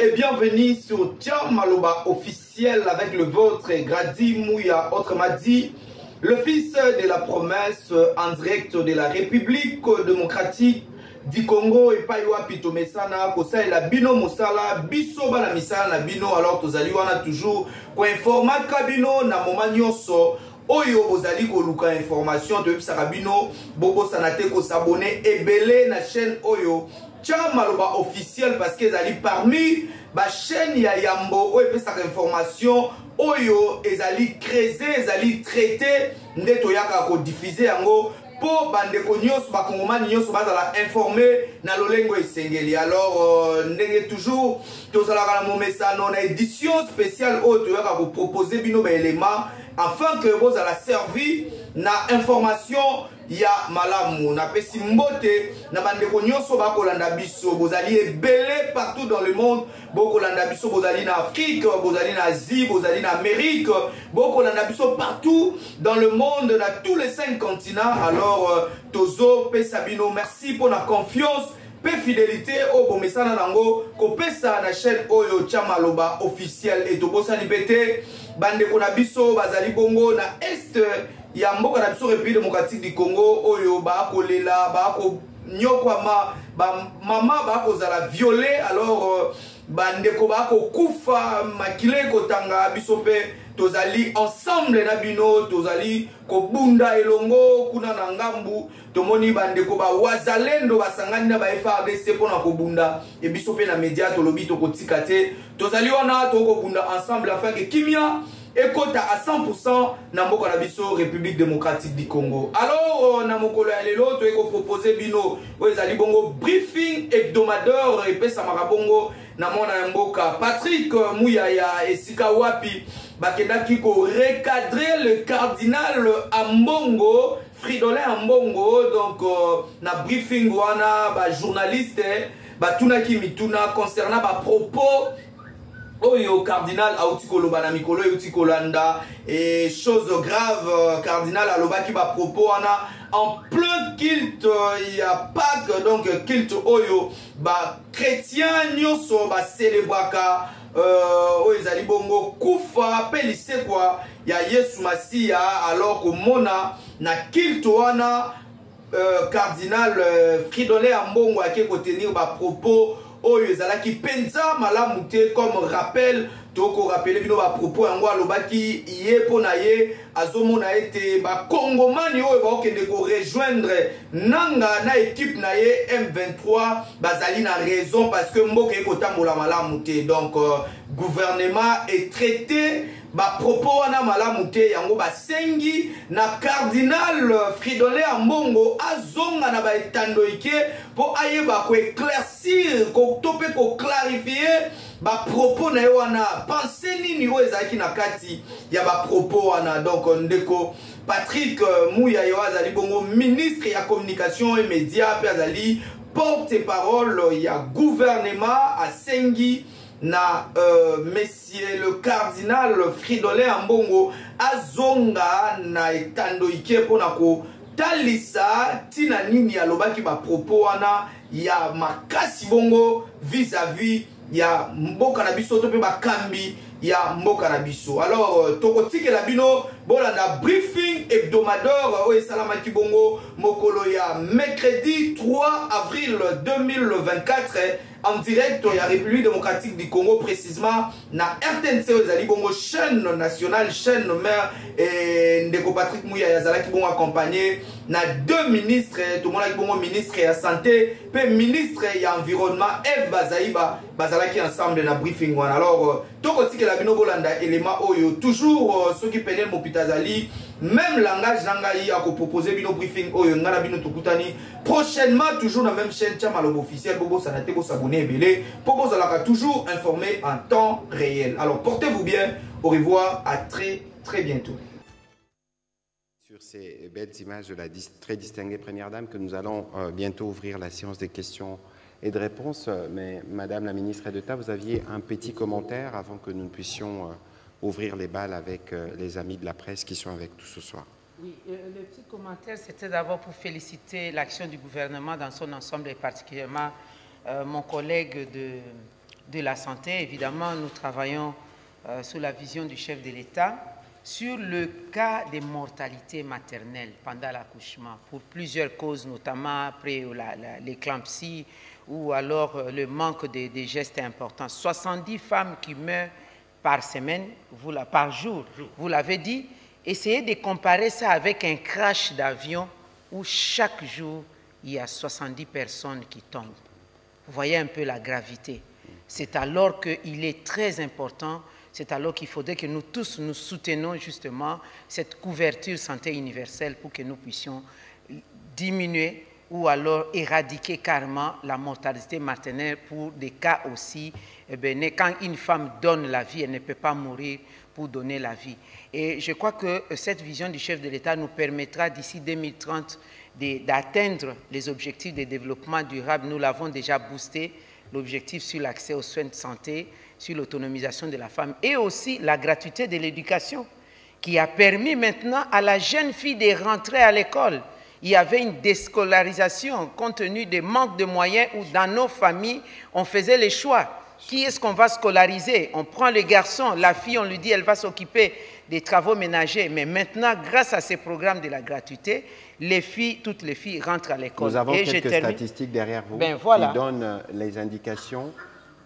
et bienvenue sur Tcham Maloba officiel avec le vôtre Grady Mouya, autrement dit, le fils de la promesse en direct de la République démocratique du Congo et Paiwa Pito Mesana, Kosa et la Bino Mosala, Biso Bana Misala na Bino, alors tozali wana toujours ko informa Kabino na moment nyonso. Oyo bozali ko luka information de Sarabino, Bobo Sanate ko s'abonner et belé na chaîne Oyo. Tcham Maloba officiel parce que zali parmi ba chaîne ya Yambo oyo pesa information oyo ezali creuser ezali traiter ndeto yaka ko diffuser yango po bandeko nyonso ba kongomani nyonso bazala informer na lolengo esengeli. Alors ndenge toujours tozala na momesano na édition spéciale oyo toyaka ko proposer bino ba élément afin que vous allez servir na information ya malamu na pesi mbote na bandeko nyonso ba kolanda biso bozali ebele partout dans le monde bokolanda biso bozali na Afrique bozali na Asie bozali na Amérique bokolanda biso partout dans le monde na tous les 5 continents. Alors tozo pesa bino merci pour la confiance pe fidélité au bomesana nango ko pesa na chaîne Oyo Tcham Maloba officiel et to bosa libete bandeko na biso bazali bongo na est ya mboka na biso République démocratique du Congo oyo ba kolela ba ko nyokwama ba mama ba ko zala violé. Alors bandeko ba ko kufa makile ko tanga biso pe tozali ensemble na bino tozali ko bunda elongo kuna na ngambu tomoni bandeko ba wazalendo basangani na ba FARDC pona ko bunda e biso pe na media tolobi to kotika te tozali wana to ko bunda ensemble afin que kimia ekota à 100% na mboka na biso République démocratique du Congo. Alors na mokolo ya lelo to eko proposer bino o ezali bongo briefing hebdomadaire et pesa marabongo na mona mboka Patrick Muyaya esika wapi bakendaki ko recadrer le cardinal Ambongo Fridolin Ambongo. Donc na briefing wana ba journaliste batunaki mituna concernant ba propos Oyo cardinal autikolo bana mikolo utikolanda et chose grave cardinal alobaki ba propos ana en plein culte il y a Pâques donc culte oyo ba chrétien nyonso ba célébraka oyo ezali bongo kufa pelise quoi ya Yesu Masia. Alors que mona na culte wana cardinal Fridolin Ambongo a ko tenir ba propos oyo ezalaki penza malamu te comme rappel toko rappeler bino ba propos yango alobaki ye pona ye azomona ete ba kongomani oyo ba okende ko rejoindre nanga na équipe na ye M23 bazali na raison parce que mboka ekotambola malamu te. Donc gouvernement est traité ba propos wana malamu te yango basengi na cardinal Fridolin Ambongo azonga na ba etandoike po ayeba ko éclaircir ko tope ko clarifier ba propos na wana pensez nini o ezaki na kati ya ba propos wana. Donc ndeko Patrick Muyaya azali bongo ministre ya communication et médias pe azali porte-parole ya gouvernement asengi na monsieur le cardinal Fridolin Ambongo azonga na etandoike pona ko talisa tina nini alobaki ba propos wana ya makasi bongo vis-à-vis ya mboka na biso to pe bakambi ya mboka na biso. Alors tokotike la bino bolanda briefing hebdomadaire o esalamaki bongo mokolo ya mercredi 3 avril 2024 en direct de la République démocratique du Congo, précisément na RTNC ezali bongo chaîne nationale, chaîne mère et ndeko Patrick Muyaya azalaki bongo accompagné na 2 ministres, tout le monde a bongo ministre ya santé, pe ministre ya environnement Eve Bazaiba bazalaki ensemble na briefing wana. Alors tokotike la bino bolanda élément oyo toujours ceux qui penaient mopitazali même langage nangai a proposer bino briefing oyo ngana bino tokutani prochainement toujours dans la même chaîne Tcham Maloba officiel bobo sanate bo s'abonner belé pour vous allez toujours informé en temps réel. Alors portez-vous bien, au revoir, à très bientôt. Sur ces belles images de la très distinguée première dame que nous allons bientôt ouvrir la séance des questions et de réponses. Mais Madame la ministre d'État, vous aviez un petit commentaire avant que nous ne puissions ouvrir les balles avec les amis de la presse qui sont avec nous ce soir. Oui, le petit commentaire, c'était d'abord pour féliciter l'action du gouvernement dans son ensemble et particulièrement mon collègue de la santé, évidemment, nous travaillons sous la vision du chef de l'État sur le cas des mortalités maternelles pendant l'accouchement, pour plusieurs causes, notamment après l'éclampsie ou alors le manque de gestes importants. 70 femmes qui meurent par semaine, par jour, vous l'avez dit. Essayez de comparer ça avec un crash d'avion où chaque jour, il y a 70 personnes qui tombent. Vous voyez un peu la gravité. C'est alors qu'il est très important. C'est alors qu'il faudrait que nous tous nous soutenions justement cette couverture santé universelle pour que nous puissions diminuer ou alors éradiquer carrément la mortalité maternelle pour des cas aussi. Eh bien, quand une femme donne la vie, elle ne peut pas mourir pour donner la vie. Et je crois que cette vision du chef de l'État nous permettra d'ici 2030 d'atteindre les objectifs de développement durable. Nous l'avons déjà boosté, l'objectif sur l'accès aux soins de santé, sur l'autonomisation de la femme et aussi la gratuité de l'éducation qui a permis maintenant à la jeune fille de rentrer à l'école. Il y avait une déscolarisation compte tenu des manques de moyens où dans nos familles, on faisait les choix. Qui est-ce qu'on va scolariser? On prend le garçon, la fille, on lui dit elle va s'occuper des travaux ménagers. Mais maintenant, grâce à ces programmes de la gratuité, les filles, toutes les filles rentrent à l'école. Nous avons quelques statistiques derrière vous qui donnent les indications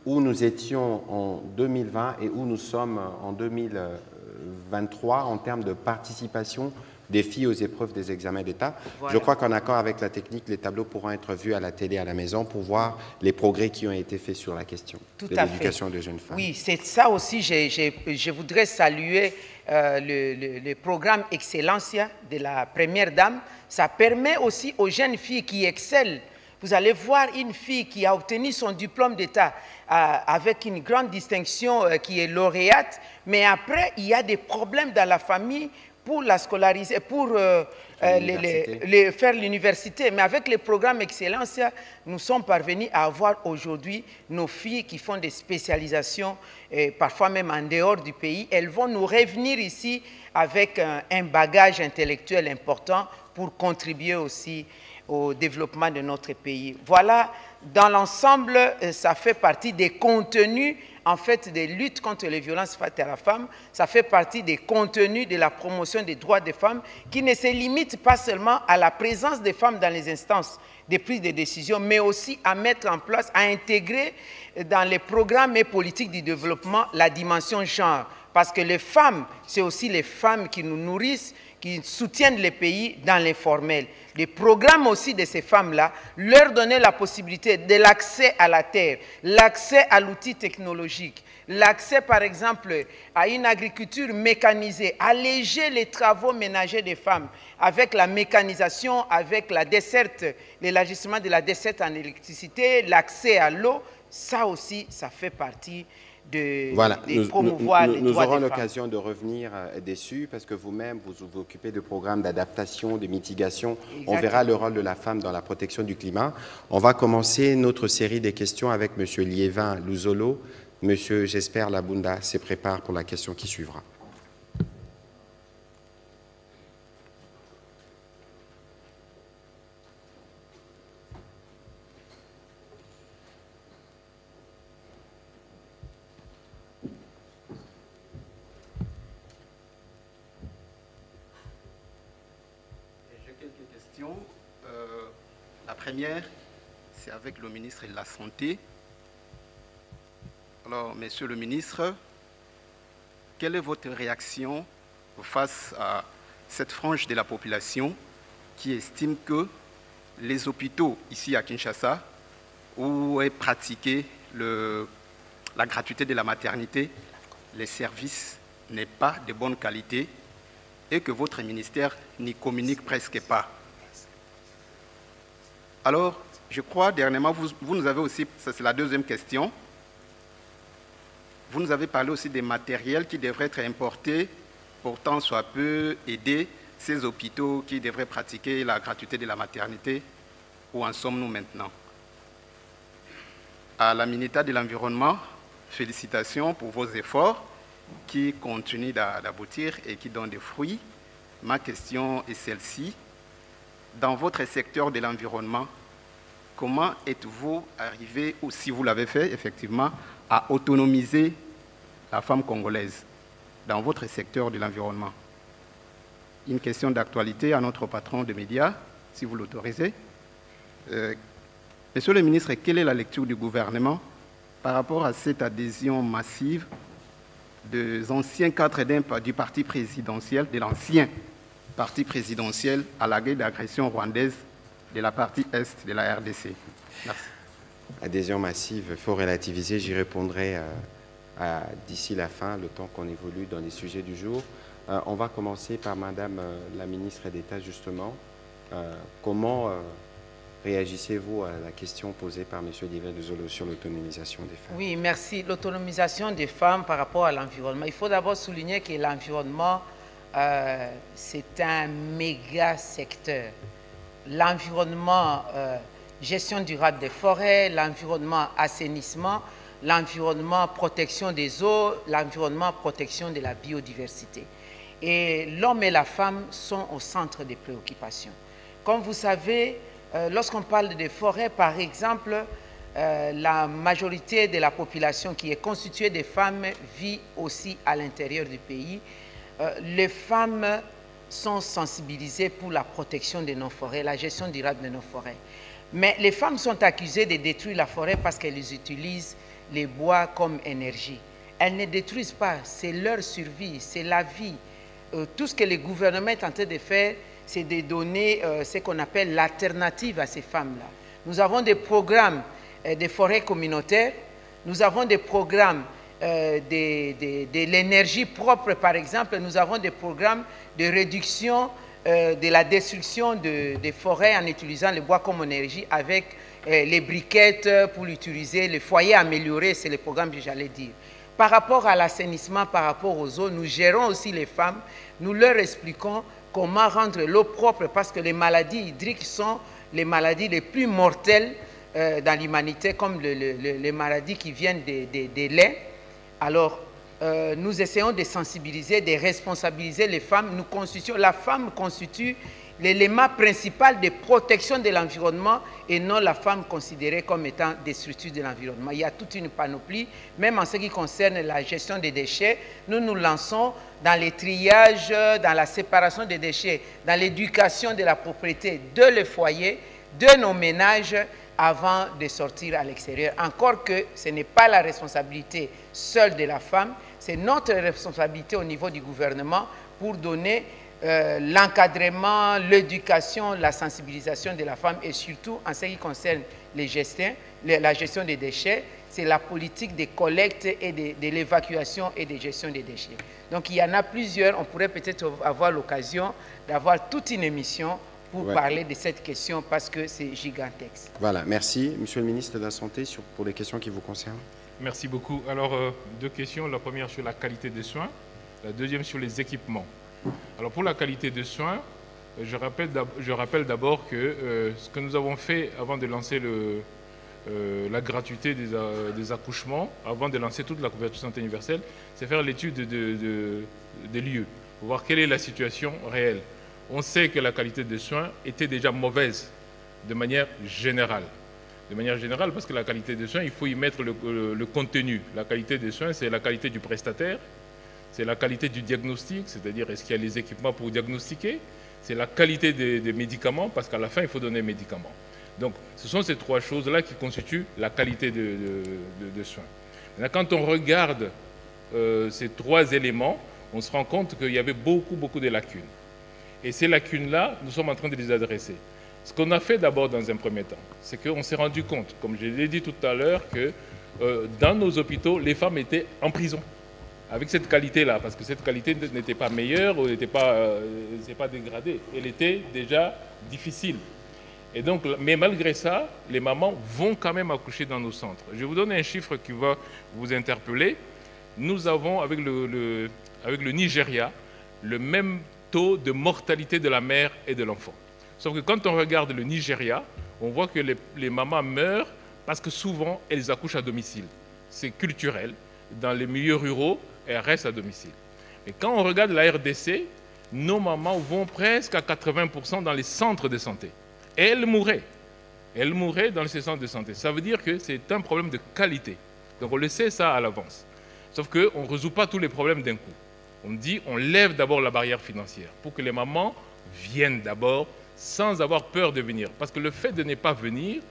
où nous étions en 2020 et où nous sommes en 2023 en termes de participation des filles aux épreuves des examens d'État. Voilà. Je crois qu'en accord avec la technique, les tableaux pourront être vus à la télé à la maison pour voir les progrès qui ont été faits sur la question de l'éducation des jeunes femmes. Oui, c'est ça aussi, je voudrais saluer le programme Excellencia de la Première Dame. Ça permet aussi aux jeunes filles qui excellent. Vous allez voir une fille qui a obtenu son diplôme d'État avec une grande distinction qui est lauréate, mais après, il y a des problèmes dans la famille pour la scolariser, pour faire l'université. Mais avec les programmes Excellencia, nous sommes parvenus à avoir aujourd'hui nos filles qui font des spécialisations, parfois même en dehors du pays. Elles vont nous revenir ici avec un bagage intellectuel important pour contribuer aussi au développement de notre pays. Voilà, dans l'ensemble, ça fait partie des contenus, en fait, des luttes contre les violences faites à la femme. Ça fait partie des contenus de la promotion des droits des femmes qui ne se limitent pas seulement à la présence des femmes dans les instances de prise de décision, mais aussi à mettre en place, à intégrer dans les programmes et politiques du développement la dimension genre. Parce que les femmes, c'est aussi les femmes qui nous nourrissent, qui soutiennent les pays dans l'informel. Les programmes aussi de ces femmes-là, leur donner la possibilité de l'accès à la terre, l'accès à l'outil technologique, l'accès par exemple à une agriculture mécanisée, alléger les travaux ménagers des femmes avec la mécanisation, avec la desserte, l'élargissement de la desserte en électricité, l'accès à l'eau, ça aussi, ça fait partie de promouvoir les droits des femmes. Nous aurons l'occasion de revenir dessus parce que vous-même, vous vous occupez de programmes d'adaptation, de mitigation. Exactement. On verra le rôle de la femme dans la protection du climat. On va commencer notre série des questions avec M. Liévin Luzolo. M. Jesper Labunda se prépare pour la question qui suivra. La première, c'est avec le ministre de la Santé. Alors, Monsieur le ministre, quelle est votre réaction face à cette frange de la population qui estime que les hôpitaux ici à Kinshasa, où est pratiquée la gratuité de la maternité, les services n'est pas de bonne qualité et que votre ministère n'y communique presque pas? Alors, je crois, dernièrement, vous nous avez aussi, ça c'est la deuxième question, vous nous avez parlé aussi des matériels qui devraient être importés, pourtant soit peu aider ces hôpitaux qui devraient pratiquer la gratuité de la maternité. Où en sommes-nous maintenant? À la ministre de l'Environnement, félicitations pour vos efforts qui continuent d'aboutir et qui donnent des fruits. Ma question est celle-ci. Dans votre secteur de l'environnement, comment êtes-vous arrivé, ou si vous l'avez fait effectivement, à autonomiser la femme congolaise dans votre secteur de l'environnement? Une question d'actualité à notre patron de médias, si vous l'autorisez. Monsieur le ministre, quelle est la lecture du gouvernement par rapport à cette adhésion massive des anciens cadres du parti présidentiel, de l'ancien parti présidentiel à la guerre d'agression rwandaise de la partie Est de la RDC? Merci. Adhésion massive, il faut relativiser, j'y répondrai d'ici la fin, le temps qu'on évolue dans les sujets du jour. On va commencer par Madame la ministre d'État, justement. Comment réagissez-vous à la question posée par M. Divin de Zolo sur l'autonomisation des femmes? Oui, merci. L'autonomisation des femmes par rapport à l'environnement. Il faut d'abord souligner que l'environnement, c'est un méga secteur. L'environnement, gestion durable des forêts, l'environnement, assainissement, l'environnement, protection des eaux, l'environnement, protection de la biodiversité. Et l'homme et la femme sont au centre des préoccupations. Comme vous savez, lorsqu'on parle des forêts, par exemple, la majorité de la population qui est constituée de femmes vit aussi à l'intérieur du pays. Les femmes sont sensibilisées pour la protection de nos forêts, la gestion durable de nos forêts. Mais les femmes sont accusées de détruire la forêt parce qu'elles utilisent les bois comme énergie. Elles ne détruisent pas, c'est leur survie, c'est la vie. Tout ce que le gouvernement est en train de faire, c'est de donner ce qu'on appelle l'alternative à ces femmes-là. Nous avons des programmes de forêts communautaires, nous avons des programmes de l'énergie propre, par exemple, nous avons des programmes de réduction de la destruction des forêts en utilisant le bois comme énergie avec les briquettes pour l'utiliser, les foyers améliorés, c'est le programme que j'allais dire. Par rapport à l'assainissement, par rapport aux eaux, nous gérons aussi les femmes, nous leur expliquons comment rendre l'eau propre parce que les maladies hydriques sont les maladies les plus mortelles dans l'humanité, comme les maladies qui viennent des laits. Alors, nous essayons de sensibiliser, de responsabiliser les femmes. La femme constitue l'élément principal de protection de l'environnement et non la femme considérée comme étant destructrice de l'environnement. Il y a toute une panoplie, même en ce qui concerne la gestion des déchets. Nous nous lançons dans les triages, dans la séparation des déchets, dans l'éducation de la propriété de le foyer, de nos ménages, avant de sortir à l'extérieur. Encore que ce n'est pas la responsabilité seule de la femme, c'est notre responsabilité au niveau du gouvernement pour donner l'encadrement, l'éducation, la sensibilisation de la femme et surtout en ce qui concerne la gestion des déchets, c'est la politique de collecte et de l'évacuation et de gestion des déchets. Donc il y en a plusieurs, on pourrait peut-être avoir l'occasion d'avoir toute une émission pour parler de cette question parce que c'est gigantesque. Voilà, merci. Monsieur le ministre de la Santé, pour les questions qui vous concernent. Merci beaucoup. Alors, deux questions. La première sur la qualité des soins, la deuxième sur les équipements. Alors, pour la qualité des soins, je rappelle d'abord que ce que nous avons fait avant de lancer la gratuité des accouchements, avant de lancer toute la couverture santé universelle, c'est faire l'étude des lieux, pour voir quelle est la situation réelle. On sait que la qualité des soins était déjà mauvaise de manière générale. De manière générale, parce que la qualité des soins, il faut y mettre le contenu. La qualité des soins, c'est la qualité du prestataire, c'est la qualité du diagnostic, c'est-à-dire est-ce qu'il y a les équipements pour diagnostiquer, c'est la qualité des médicaments, parce qu'à la fin, il faut donner les médicaments. Donc, ce sont ces trois choses-là qui constituent la qualité de soins. Maintenant, quand on regarde ces trois éléments, on se rend compte qu'il y avait beaucoup de lacunes. Et ces lacunes-là, nous sommes en train de les adresser. Ce qu'on a fait d'abord dans un premier temps, c'est qu'on s'est rendu compte, comme je l'ai dit tout à l'heure, que dans nos hôpitaux, les femmes étaient en prison. Avec cette qualité-là, parce que cette qualité n'était pas meilleure ou n'était pas dégradée. Elle était déjà difficile. Et donc, mais malgré ça, les mamans vont quand même accoucher dans nos centres. Je vais vous donner un chiffre qui va vous interpeller. Nous avons, avec le Nigeria, le même taux de mortalité de la mère et de l'enfant. Sauf que quand on regarde le Nigeria, on voit que les mamans meurent parce que souvent, elles accouchent à domicile. C'est culturel. Dans les milieux ruraux, elles restent à domicile. Mais quand on regarde la RDC, nos mamans vont presque à 80% dans les centres de santé. Et elles mourraient. elles mourraient dans ces centres de santé. Ça veut dire que c'est un problème de qualité. Donc on le sait ça à l'avance. Sauf qu'on ne résout pas tous les problèmes d'un coup. On dit on lève d'abord la barrière financière pour que les mamans viennent d'abord sans avoir peur de venir. Parce que le fait de ne pas venir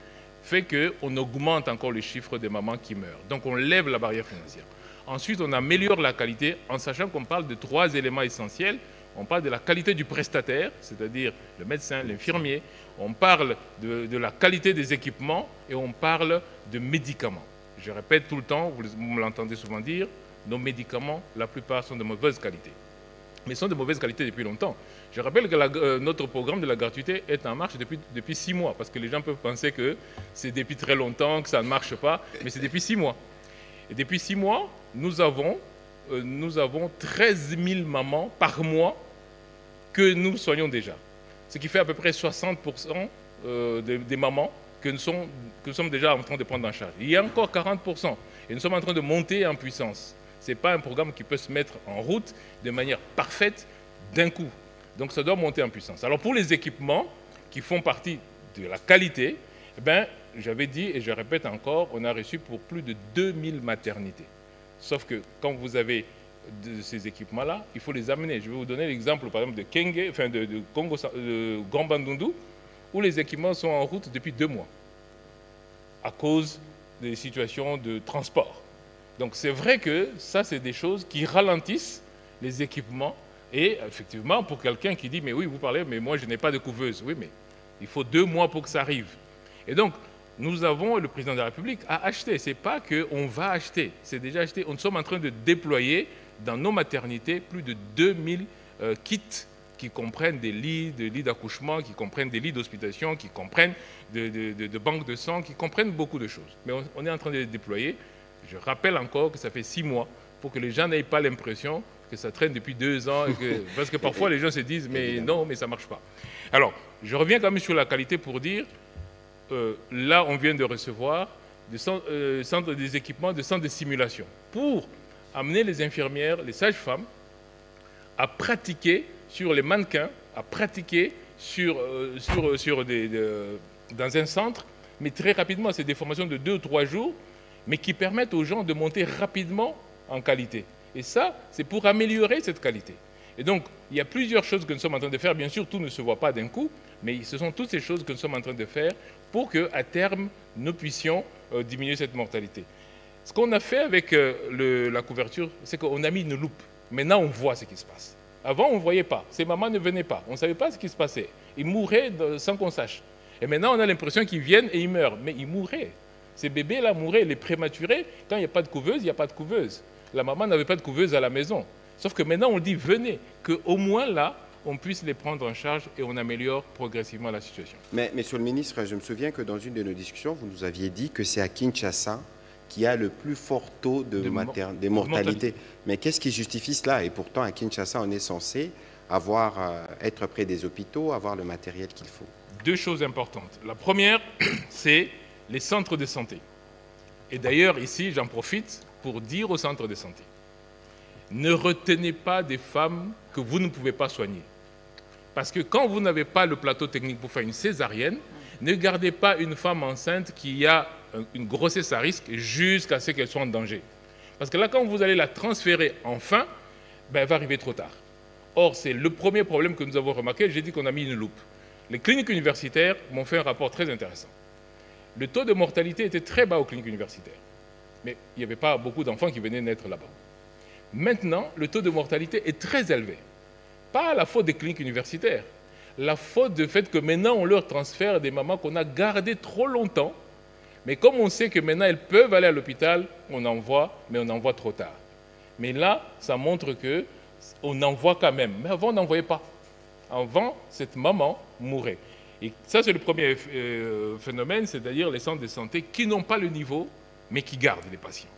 fait qu'on augmente encore les chiffres des mamans qui meurent. Donc on lève la barrière financière. Ensuite, on améliore la qualité en sachant qu'on parle de 3 éléments essentiels. On parle de la qualité du prestataire, c'est-à-dire le médecin, l'infirmier. On parle de la qualité des équipements et on parle de médicaments. Je répète tout le temps, vous me l'entendez souvent dire, nos médicaments, la plupart sont de mauvaise qualité. Mais sont de mauvaise qualité depuis longtemps. Je rappelle que notre programme de la gratuité est en marche depuis 6 mois, parce que les gens peuvent penser que c'est depuis très longtemps, que ça ne marche pas, mais c'est depuis 6 mois. Et depuis 6 mois, nous avons 13 000 mamans par mois que nous soignons déjà. Ce qui fait à peu près 60% des mamans que nous sommes déjà en train de prendre en charge. Il y a encore 40%. Et nous sommes en train de monter en puissance. Ce n'est pas un programme qui peut se mettre en route de manière parfaite d'un coup. Donc ça doit monter en puissance. Alors pour les équipements qui font partie de la qualité, eh bien, j'avais dit et je répète encore, on a reçu pour plus de 2000 maternités. Sauf que quand vous avez ces équipements-là, il faut les amener. Je vais vous donner l'exemple par exemple de Kenge, enfin de Congo, de Grand Bandundu, où les équipements sont en route depuis 2 mois à cause des situations de transport. Donc c'est vrai que ça, c'est des choses qui ralentissent les équipements. Et effectivement, pour quelqu'un qui dit « mais oui, vous parlez, mais moi je n'ai pas de couveuse ». Oui, mais il faut 2 mois pour que ça arrive. Et donc, nous avons, le président de la République a acheté. Ce n'est pas qu'on va acheter, c'est déjà acheté. Nous sommes en train de déployer dans nos maternités plus de 2000 kits qui comprennent des lits d'accouchement, qui comprennent des lits d'hospitalisation, qui comprennent de banques de sang, qui comprennent beaucoup de choses. Mais on est en train de les déployer. Je rappelle encore que ça fait 6 mois pour que les gens n'aient pas l'impression que ça traîne depuis 2 ans. Parce que parfois, les gens se disent « mais non, mais ça ne marche pas ». Alors, je reviens quand même sur la qualité pour dire, là, on vient de recevoir des équipements de centres de simulation pour amener les infirmières, les sages-femmes à pratiquer sur les mannequins, à pratiquer dans un centre, mais très rapidement. C'est des formations de 2 ou 3 jours, mais qui permettent aux gens de monter rapidement en qualité. Et ça, c'est pour améliorer cette qualité. Et donc, il y a plusieurs choses que nous sommes en train de faire. Bien sûr, tout ne se voit pas d'un coup, mais ce sont toutes ces choses que nous sommes en train de faire pour qu'à terme, nous puissions diminuer cette mortalité. Ce qu'on a fait avec la couverture, c'est qu'on a mis une loupe. Maintenant, on voit ce qui se passe. Avant, on ne voyait pas. Ces mamans ne venaient pas. On ne savait pas ce qui se passait. Ils mouraient sans qu'on sache. Et maintenant, on a l'impression qu'ils viennent et ils meurent. Mais ils mouraient. Ces bébés-là mouraient, les prématurés. Quand il n'y a pas de couveuse, il n'y a pas de couveuse. La maman n'avait pas de couveuse à la maison. Sauf que maintenant, on dit venez, qu'au moins là, on puisse les prendre en charge et on améliore progressivement la situation. Mais, monsieur le ministre, je me souviens que dans une de nos discussions, vous nous aviez dit que c'est à Kinshasa qui a le plus fort taux de mortalité. Mais qu'est-ce qui justifie cela? Et pourtant, à Kinshasa, on est censé être près des hôpitaux, avoir le matériel qu'il faut. 2 choses importantes. La première, c'est les centres de santé. Et d'ailleurs, ici, j'en profite pour dire aux centres de santé, ne retenez pas des femmes que vous ne pouvez pas soigner. Parce que quand vous n'avez pas le plateau technique pour faire une césarienne, ne gardez pas une femme enceinte qui a une grossesse à risque jusqu'à ce qu'elle soit en danger. Parce que là, quand vous allez la transférer enfin, ben, elle va arriver trop tard. Or, c'est le premier problème que nous avons remarqué. J'ai dit qu'on a mis une loupe. Les cliniques universitaires m'ont fait un rapport très intéressant. Le taux de mortalité était très bas aux cliniques universitaires. Mais il n'y avait pas beaucoup d'enfants qui venaient naître là-bas. Maintenant, le taux de mortalité est très élevé. Pas la faute des cliniques universitaires. La faute du fait que maintenant, on leur transfère des mamans qu'on a gardées trop longtemps. Mais comme on sait que maintenant, elles peuvent aller à l'hôpital, on envoie, mais on envoie trop tard. Mais là, ça montre qu'on envoie quand même. Mais avant, on n'envoyait pas. Avant, cette maman mourait. Et ça, c'est le premier phénomène, c'est-à-dire les centres de santé qui n'ont pas le niveau, mais qui gardent les patients.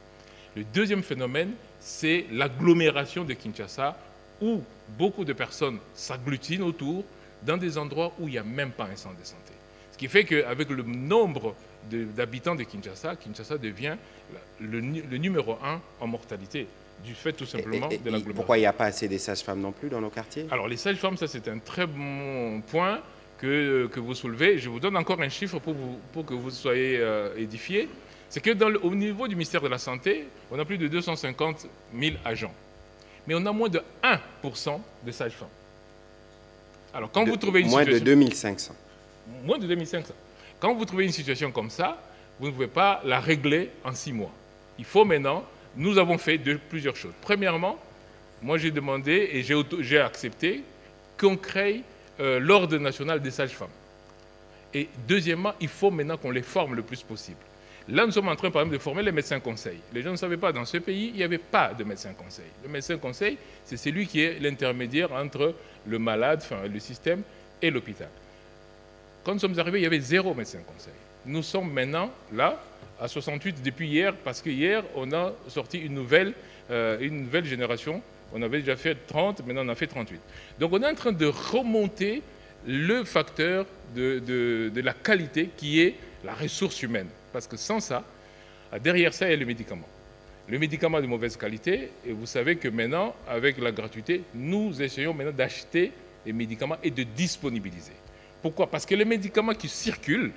Le deuxième phénomène, c'est l'agglomération de Kinshasa, où beaucoup de personnes s'agglutinent autour, dans des endroits où il n'y a même pas un centre de santé. Ce qui fait qu'avec le nombre d'habitants de Kinshasa, Kinshasa devient le numéro 1 en mortalité, du fait tout simplement de l'agglomération. Pourquoi il n'y a pas assez des sages-femmes non plus dans nos quartiers? Alors les sages-femmes, ça c'est un très bon point que vous soulevez. Je vous donne encore un chiffre pour que vous soyez édifiés. C'est que au niveau du ministère de la Santé, on a plus de 250 000 agents. Mais on a moins de 1% de sages-femmes. Alors, quand vous trouvez une situation... Moins de 2500. Moins de 2500. Quand vous trouvez une situation comme ça, vous ne pouvez pas la régler en 6 mois. Il faut maintenant... Nous avons fait plusieurs choses. Premièrement, moi j'ai demandé et j'ai accepté qu'on crée l'Ordre national des sages-femmes. Et deuxièmement, il faut maintenant qu'on les forme le plus possible. Là, nous sommes en train, par exemple, de former les médecins conseils. Les gens ne savaient pas, dans ce pays, il n'y avait pas de médecin conseil. Le médecin conseil, c'est celui qui est l'intermédiaire entre le malade, enfin, le système, et l'hôpital. Quand nous sommes arrivés, il y avait 0 médecin conseil. Nous sommes maintenant là, à 68 depuis hier, parce que hier, on a sorti une nouvelle génération. On avait déjà fait 30, maintenant on a fait 38. Donc on est en train de remonter le facteur de la qualité qui est la ressource humaine. Parce que sans ça, derrière ça, il y a le médicament. Le médicament de mauvaise qualité, et vous savez que maintenant, avec la gratuité, nous essayons maintenant d'acheter les médicaments et de disponibiliser. Pourquoi? Parce que les médicaments qui circulent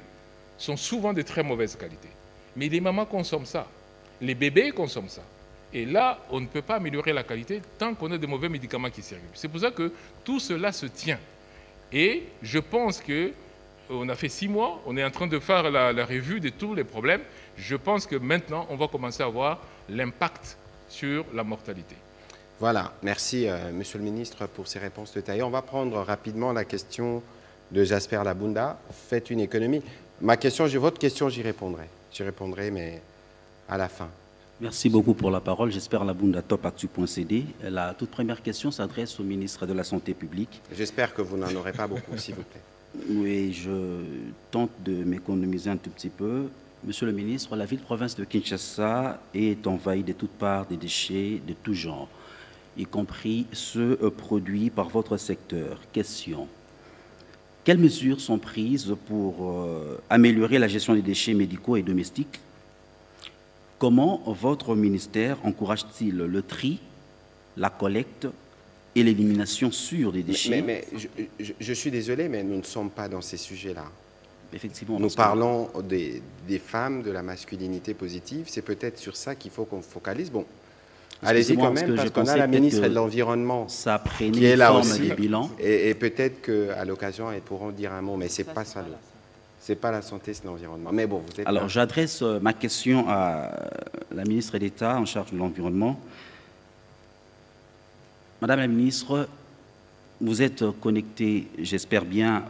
sont souvent de très mauvaise qualité. Mais les mamans consomment ça, les bébés consomment ça. Et là, on ne peut pas améliorer la qualité tant qu'on a de mauvais médicaments qui circulent. C'est pour ça que tout cela se tient. Et je pense qu'on a fait 6 mois, on est en train de faire la revue de tous les problèmes. Je pense que maintenant, on va commencer à voir l'impact sur la mortalité. Voilà, merci Monsieur le Ministre pour ces réponses détaillées. On va prendre rapidement la question de Jasper Labunda. Faites une économie. Votre question, j'y répondrai. J'y répondrai, mais à la fin. Merci beaucoup pour la parole. J'espère Labunda topactu.cd. La toute première question s'adresse au ministre de la Santé publique. J'espère que vous n'en aurez pas beaucoup, s'il vous plaît. Oui, je tente de m'économiser un tout petit peu. Monsieur le ministre, la ville-province de Kinshasa est envahie de toutes parts des déchets de tout genre, y compris ceux produits par votre secteur. Question. Quelles mesures sont prises pour améliorer la gestion des déchets médicaux et domestiques? Comment votre ministère encourage-t-il le tri, la collecte et l'élimination sûre des déchets? Mais je suis désolé, mais nous ne sommes pas dans ces sujets-là. Effectivement. Nous parlons des femmes, de la masculinité positive. C'est peut-être sur ça qu'il faut qu'on focalise. Bon, allez-y quand même, parce qu'on a la ministre de l'Environnement qui est là aussi. Et peut-être qu'à l'occasion, elles pourront dire un mot, mais ce n'est pas ça. Ce n'est pas la santé, c'est l'environnement. Mais bon, vous êtes Alors, j'adresse ma question à la ministre d'État en charge de l'environnement. Madame la ministre, vous êtes connectée, j'espère bien,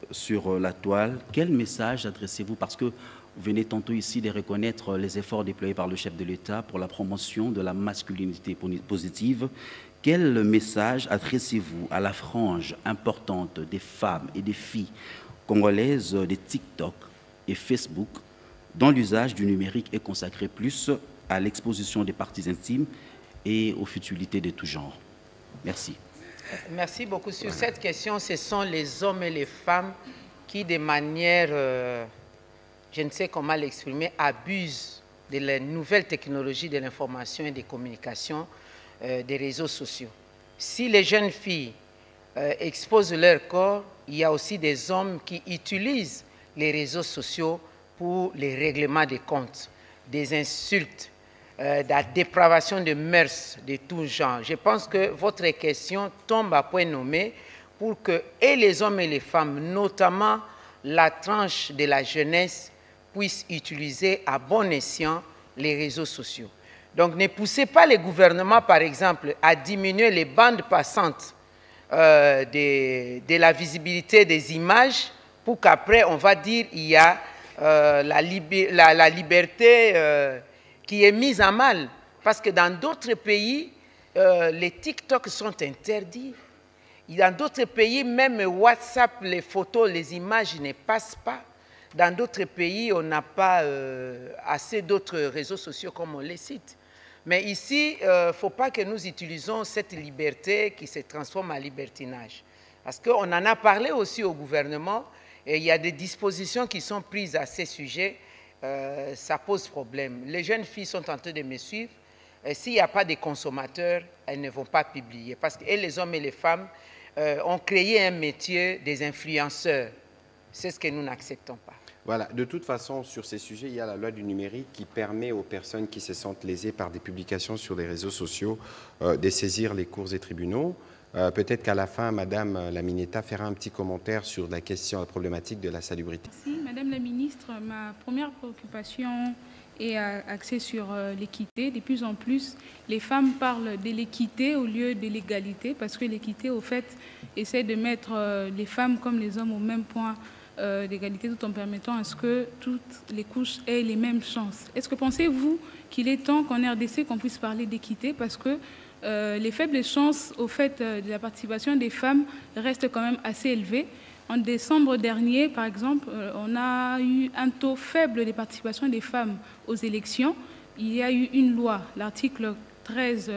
sur la toile. Quel message adressez-vous? Parce que vous venez tantôt ici de reconnaître les efforts déployés par le chef de l'État pour la promotion de la masculinité positive. Quel message adressez-vous à la frange importante des femmes et des filles congolaises de TikTok et Facebook, dont l'usage du numérique est consacré plus à l'exposition des parties intimes et aux futilités de tout genre? Merci. Merci beaucoup. Sur cette question, ce sont les hommes et les femmes qui, de manière, je ne sais comment l'exprimer, abusent de la nouvelle technologie de l'information et des communications des réseaux sociaux. Si les jeunes filles exposent leur corps, il y a aussi des hommes qui utilisent les réseaux sociaux pour les règlements des comptes, des insultes, de la dépravation de mœurs de tout genre. Je pense que votre question tombe à point nommé pour que et les hommes et les femmes, notamment la tranche de la jeunesse, puissent utiliser à bon escient les réseaux sociaux. Donc ne poussez pas les gouvernements, par exemple, à diminuer les bandes passantes de la visibilité des images pour qu'après, on va dire il y a la liberté qui est mise à mal. Parce que dans d'autres pays, les TikTok sont interdits. Dans d'autres pays, même WhatsApp, les photos, les images ne passent pas. Dans d'autres pays, on n'a pas assez d'autres réseaux sociaux comme on les cite. Mais ici, il ne faut pas que nous utilisons cette liberté qui se transforme en libertinage. Parce qu'on en a parlé aussi au gouvernement, et il y a des dispositions qui sont prises à ces sujets. Ça pose problème. Les jeunes filles sont en train de me suivre. S'il n'y a pas de consommateurs, elles ne vont pas publier. Parce que et les hommes et les femmes ont créé un métier des influenceurs. C'est ce que nous n'acceptons pas. Voilà, de toute façon, sur ces sujets, il y a la loi du numérique qui permet aux personnes qui se sentent lésées par des publications sur les réseaux sociaux de saisir les cours et tribunaux. Peut-être qu'à la fin, Madame la Mineta fera un petit commentaire sur la question, la problématique de la salubrité. Merci, Madame la Ministre. Ma première préoccupation est axée sur l'équité. De plus en plus, les femmes parlent de l'équité au lieu de l'égalité, parce que l'équité, au fait, essaie de mettre les femmes comme les hommes au même point d'égalité, tout en permettant à ce que toutes les couches aient les mêmes chances. Est-ce que pensez-vous qu'il est temps qu'en RDC, qu'on puisse parler d'équité, parce que les faibles chances au fait de la participation des femmes restent quand même assez élevées. En décembre dernier, par exemple, on a eu un taux faible de participation des femmes aux élections. Il y a eu une loi, l'article 13,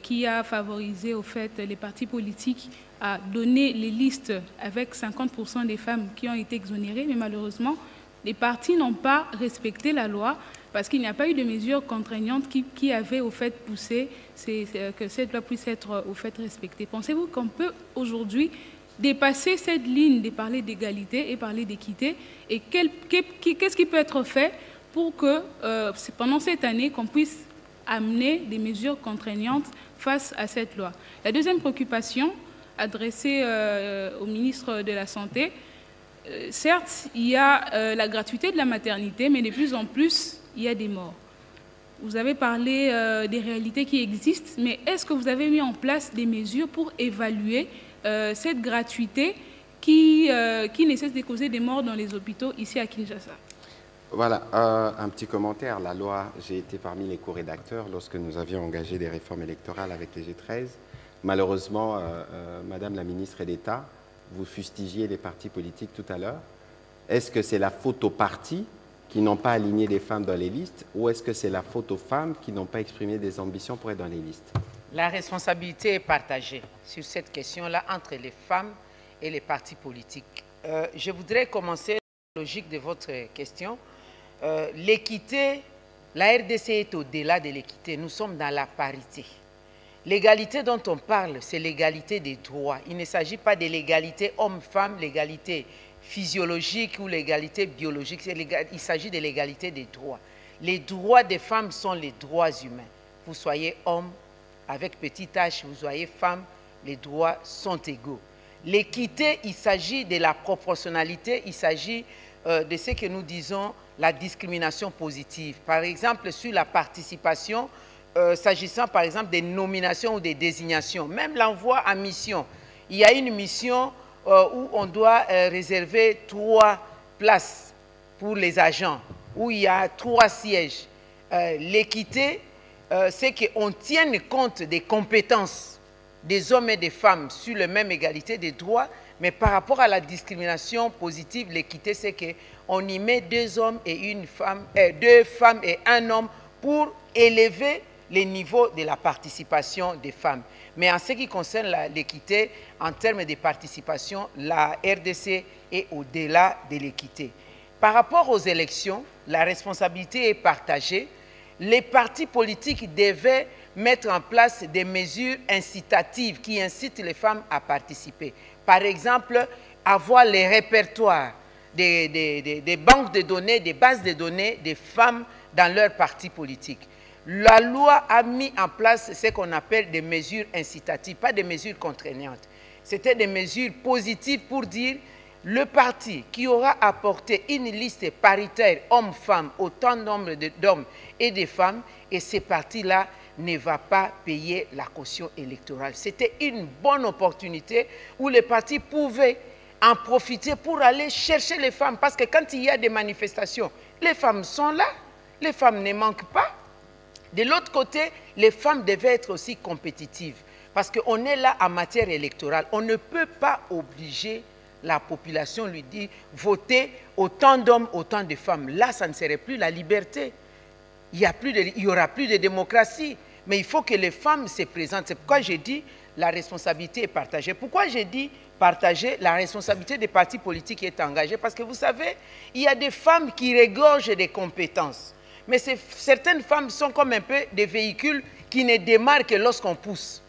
qui a favorisé au fait les partis politiques à donner les listes avec 50% des femmes qui ont été exonérées, mais malheureusement, les partis n'ont pas respecté la loi parce qu'il n'y a pas eu de mesures contraignantes qui avaient au fait poussé que cette loi puisse être au fait respectée. Pensez-vous qu'on peut aujourd'hui dépasser cette ligne de parler d'égalité et parler d'équité, et qu'est-ce qui peut être fait pour que pendant cette année qu'on puisse amener des mesures contraignantes face à cette loi? La deuxième préoccupation adressée au ministre de la Santé, certes, il y a la gratuité de la maternité, mais de plus en plus, il y a des morts. Vous avez parlé des réalités qui existent, mais est-ce que vous avez mis en place des mesures pour évaluer cette gratuité qui ne cesse de causer des morts dans les hôpitaux ici à Kinshasa? Voilà, un petit commentaire. La loi, j'ai été parmi les co-rédacteurs lorsque nous avions engagé des réformes électorales avec les G13. Malheureusement, Madame la ministre d'État, vous fustigiez les partis politiques tout à l'heure. Est-ce que c'est la faute aux partis qui n'ont pas aligné les femmes dans les listes, ou est-ce que c'est la faute aux femmes qui n'ont pas exprimé des ambitions pour être dans les listes? La responsabilité est partagée sur cette question-là entre les femmes et les partis politiques. Je voudrais commencer la logique de votre question. L'équité, la RDC est au-delà de l'équité. Nous sommes dans la parité. L'égalité dont on parle, c'est l'égalité des droits. Il ne s'agit pas de l'égalité homme-femme, l'égalité physiologique ou l'égalité biologique. Il s'agit de l'égalité des droits. Les droits des femmes sont les droits humains. Vous soyez homme, avec petit h, vous soyez femme, les droits sont égaux. L'équité, il s'agit de la proportionnalité, il s'agit de ce que nous disons la discrimination positive. Par exemple, sur la participation, s'agissant par exemple des nominations ou des désignations, même l'envoi à mission. Il y a une mission où on doit réserver 3 places pour les agents, où il y a 3 sièges. L'équité, c'est qu'on tienne compte des compétences des hommes et des femmes sur la même égalité des droits, mais par rapport à la discrimination positive, l'équité, c'est qu'on y met 2 hommes et une femme, 2 femmes et 1 homme pour élever les niveaux de la participation des femmes. Mais en ce qui concerne l'équité, en termes de participation, la RDC est au-delà de l'équité. Par rapport aux élections, la responsabilité est partagée. Les partis politiques devaient mettre en place des mesures incitatives qui incitent les femmes à participer. Par exemple, avoir les répertoires des banques de données, des bases de données des femmes dans leurs partis politiques. La loi a mis en place ce qu'on appelle des mesures incitatives, pas des mesures contraignantes. C'était des mesures positives pour dire le parti qui aura apporté une liste paritaire hommes-femmes, autant de nombre d'hommes et de femmes, et ces partis-là ne va pas payer la caution électorale. C'était une bonne opportunité où les partis pouvaient en profiter pour aller chercher les femmes. Parce que quand il y a des manifestations, les femmes sont là, les femmes ne manquent pas. De l'autre côté, les femmes devaient être aussi compétitives. Parce qu'on est là en matière électorale. On ne peut pas obliger la population, lui dire, votez autant d'hommes, autant de femmes. Là, ça ne serait plus la liberté. Il n'y aura plus de démocratie. Mais il faut que les femmes se présentent. C'est pourquoi j'ai dit la responsabilité est partagée. Pourquoi j'ai dit partager? La responsabilité des partis politiques est engagée. Parce que vous savez, il y a des femmes qui regorgent des compétences. Mais certaines femmes sont comme un peu des véhicules qui ne démarrent que lorsqu'on pousse.